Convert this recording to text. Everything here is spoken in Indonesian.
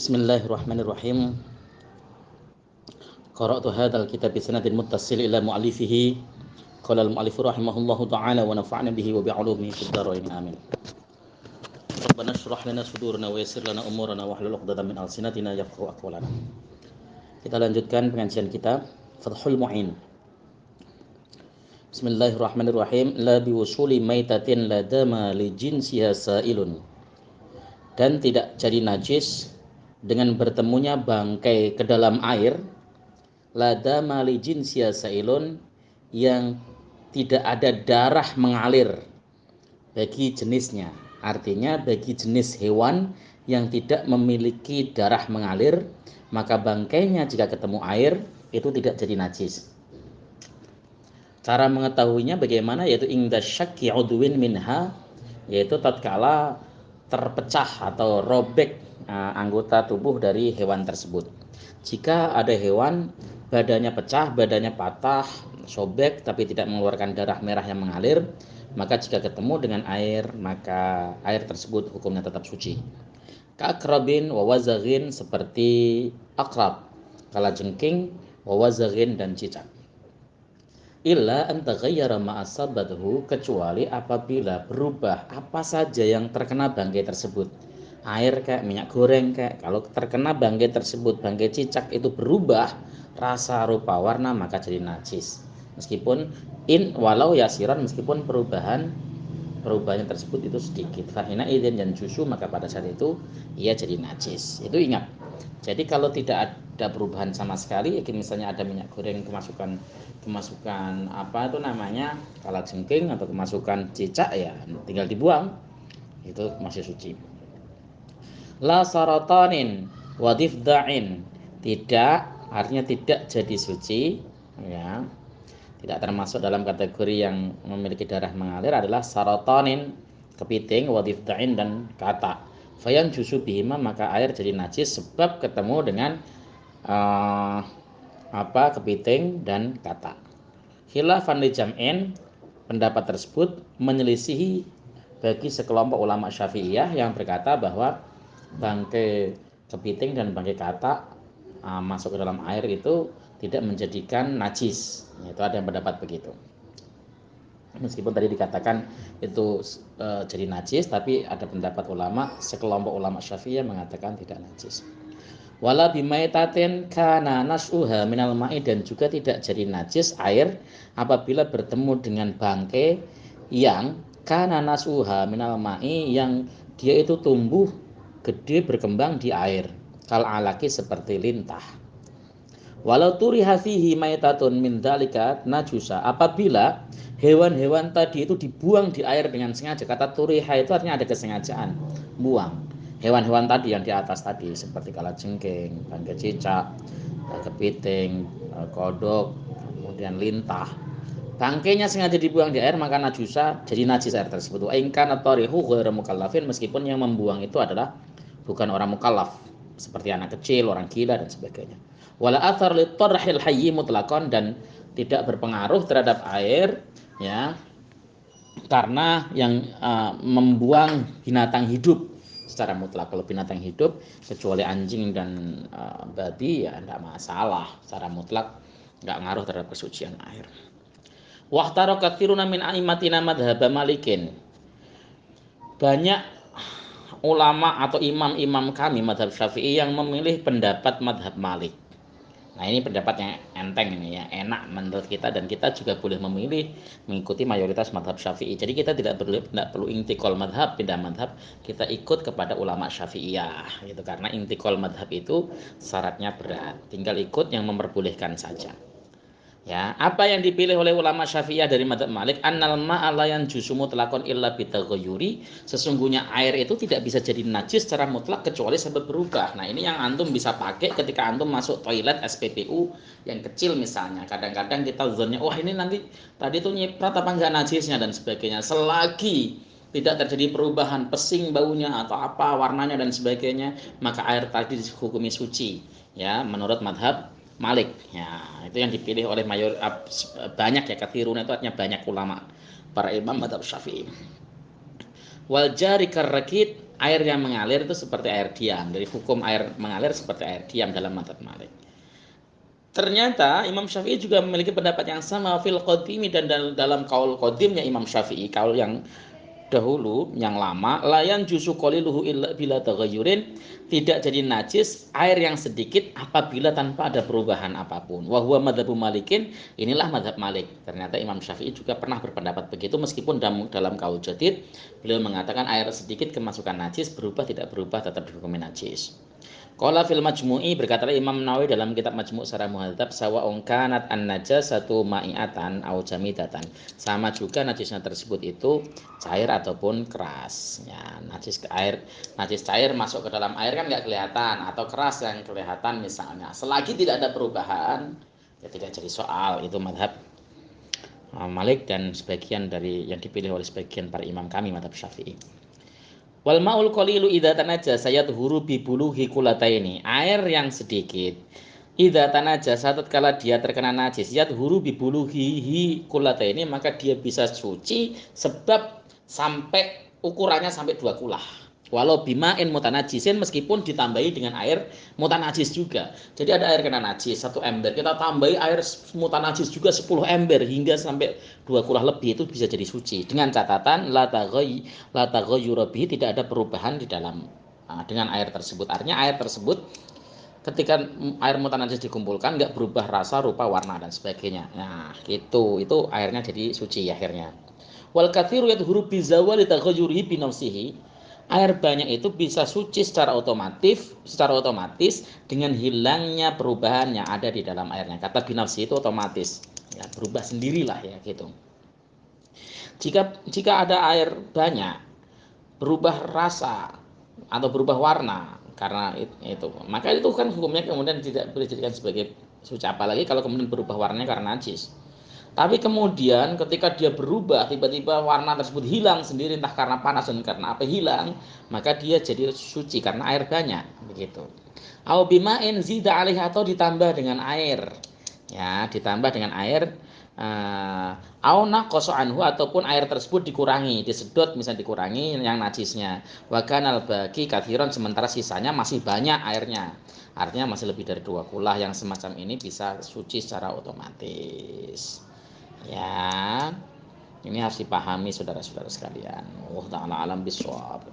Bismillahirrahmanirrahim. Qara'tu hadzal kitab bi sanadin muttasil ila mu'allifihi. Qala al-mu'allif rahimahullahu ta'ala wa nafa'na bihi wa bi'ulumihi fid dharain amin. Rabbana shrah lana sudurana wa yassir lana umurana wa hlul 'uqdatam min alsinatina yafqahu aqwalana. Kita lanjutkan pengajian kita Fathul Mu'in. Bismillahirrahmanirrahim. La biwusuli maitatin la dama li jinsiha sa'ilun. Dan tidak jadi najis dengan bertemunya bangkai ke dalam air, lada malijin siasailun, yang tidak ada darah mengalir bagi jenisnya. Artinya bagi jenis hewan yang tidak memiliki darah mengalir, maka bangkainya jika ketemu air itu tidak jadi najis. Cara mengetahuinya bagaimana? Yaitu ingda syakki udwin minha, yaitu tatkala terpecah atau robek anggota tubuh dari hewan tersebut. Jika ada hewan badannya pecah, badannya patah, sobek tapi tidak mengeluarkan darah merah yang mengalir, maka jika ketemu dengan air, maka air tersebut hukumnya tetap suci. Ka'akrabin wa wazaghin, seperti akrab, kalajengking, wa wazaghin, dan cicak. Illa an taghayyara ma asabathu, kecuali apabila berubah apa saja yang terkena bangkai tersebut. Air kayak minyak goreng kayak, kalau terkena bangkai tersebut, bangkai cicak itu berubah rasa, rupa, warna, maka jadi najis. Meskipun walau yasiran, meskipun perubahannya tersebut itu sedikit. Fahina idzin dan jusu, maka pada saat itu ia jadi najis. Itu ingat. Jadi kalau tidak ada perubahan sama sekali, misalnya ada minyak goreng kemasukan apa itu namanya, kalajengking atau kemasukan cicak, ya tinggal dibuang, itu masih suci. La saratanin wa difda'in, tidak, artinya tidak jadi suci, ya. Tidak termasuk dalam kategori yang memiliki darah mengalir adalah saratanin, kepiting, wa difda'in, dan katak. Fayan jusu bihima, maka air jadi najis sebab ketemu dengan kepiting dan katak. Khilafan li jam'in, pendapat tersebut menyelisihi bagi sekelompok ulama Syafi'iyah yang berkata bahwa bangkai kepiting dan bangkai katak masuk ke dalam air itu tidak menjadikan najis. Itu ada yang pendapat begitu. Meskipun tadi dikatakan itu jadi najis, tapi ada pendapat ulama, sekelompok ulama Syafi'iyah mengatakan tidak najis. Wala bimaitatin kana nas'uha minal ma'i, dan juga tidak jadi najis air apabila bertemu dengan bangkai yang kana nas'uha minal ma'i, yang dia itu tumbuh gede berkembang di air, kal alaki, seperti lintah. Walau turiha fihi maitatun min dzalika najusa, apabila hewan-hewan tadi itu dibuang di air dengan sengaja. Kata turiha itu artinya ada kesengajaan, buang. Hewan-hewan tadi yang di atas tadi, seperti kalajengking, bangkai cicak, kepiting, kodok, kemudian lintah, bangkainya sengaja dibuang di air, maka najusa, jadi najis air tersebut. Wa in kana tarihu ghairu mukallafin, meskipun yang membuang itu adalah bukan orang mukallaf, seperti anak kecil, orang gila, dan sebagainya. Wala athar li tarhil hayyi mutlaqan, dan tidak berpengaruh terhadap air, ya, karena yang membuang binatang hidup secara mutlak. Kalau binatang hidup kecuali anjing dan babi, ya tidak masalah, secara mutlak nggak ngaruh terhadap kesucian air. Wahtaro katsiruna min a'immatina madhhab Malikin, banyak ulama atau imam-imam kami madhab Syafi'i yang memilih pendapat madhab Malik. Nah, ini pendapat yang enteng ini, ya, enak menurut kita, dan kita juga boleh memilih mengikuti mayoritas madhab Syafi'i. Jadi kita tidak perlu intikal madhab, pindah madhab, kita ikut kepada ulama Syafi'iyah, gitu. Karena intikal madhab itu syaratnya berat, tinggal ikut yang memperbolehkan saja. Ya, apa yang dipilih oleh ulama Syafi'iyah dari madzhab Malik, annal ma'a la yanjusu mutlaqan illa bitaghayyuri, sesungguhnya air itu tidak bisa jadi najis secara mutlak kecuali sebab berubah. Nah, ini yang antum bisa pakai ketika antum masuk toilet SPBU yang kecil misalnya. Kadang-kadang kita zonnya, wah ini nanti tadi tuh nyiprat apa enggak najisnya dan sebagainya. Selagi tidak terjadi perubahan pesing baunya atau apa warnanya dan sebagainya, maka air tadi dihukumi suci, ya, menurut madzhab Malik. Ya, itu yang dipilih oleh banyak, ya, katsiruna itu artinya banyak ulama, para imam madzhab Syafi'i. Wal jari karrakit, air yang mengalir itu seperti air diam. Dari hukum air mengalir seperti air diam dalam mazhab Malik. Ternyata Imam Syafi'i juga memiliki pendapat yang sama fil qadimi, dan dalam kaul qadimnya Imam Syafi'i, kaul yang dahulu yang lama, layan jusu qaliluhu illa bila taghayyurin, tidak jadi najis air yang sedikit apabila tanpa ada perubahan apapun. Wa huwa madzhabu Malikin, inilah mazhab Malik. Ternyata Imam Syafi'i juga pernah berpendapat begitu, meskipun dalam kaul jadid beliau mengatakan air sedikit kemasukan najis, berubah tidak berubah tetap dihukumi najis. Qala fil Majmu'i, berkata Imam Nawawi dalam kitab Majmu' Syarah Muhadzab, sawa'un kanat an-najasatu ma'iatan au jamidatan. Sama juga najisnya tersebut itu cair ataupun keras. Ya, najis cair masuk ke dalam air kan nggak kelihatan, atau keras yang kelihatan misalnya. Selagi tidak ada perubahan, ya tidak jadi soal. Itu mazhab Malik dan sebagian dari yang dipilih oleh sebagian para imam kami mazhab Syafi'i. Wal ma'ul qalilu idza tanajjasa yadhuru bi buluhi kulataini. Air yang sedikit idza tanajjasa tatkala dia terkena najis yadhuru bi buluhi kulataini, maka dia bisa suci sebab sampai ukurannya sampai 2 kulah. Walau bima'in mutanajisin, meskipun ditambahi dengan air mutanajis juga. Jadi ada air kena najis 1 ember, kita tambahi air mutanajis juga 10 ember hingga sampai 2 kulah lebih, itu bisa jadi suci. Dengan catatan la taghayyura bihi, tidak ada perubahan di dalam dengan air tersebut. Artinya air tersebut ketika air mutanajis dikumpulkan nggak berubah rasa, rupa, warna dan sebagainya. Nah, itu airnya jadi suci akhirnya. Wal katsiru yadhuru bi zawali taghayyurihi bi nafsihi. Air banyak itu bisa suci secara otomatis dengan hilangnya perubahan yang ada di dalam airnya. Kata binafsi itu otomatis, ya berubah sendirilah ya gitu. Jika ada air banyak berubah rasa atau berubah warna karena itu, maka itu kan hukumnya kemudian tidak boleh dijadikan sebagai suci, apalagi kalau kemudian berubah warnanya karena najis. Tapi kemudian ketika dia berubah, tiba-tiba warna tersebut hilang sendiri, entah karena panas dan karena apa hilang, maka dia jadi suci karena air banyak, begitu. Au bima'in zida alih, atau ditambah dengan air. Ya, ditambah dengan air, au naqasa anhu, ataupun air tersebut dikurangi, disedot misalnya, dikurangi yang najisnya. Wa kanal baqi katsiran, sementara sisanya masih banyak airnya. Artinya masih lebih dari 2 kulah, yang semacam ini bisa suci secara otomatis. Ya, ini harus dipahami saudara-saudara sekalian. Allah taala alam bisawab.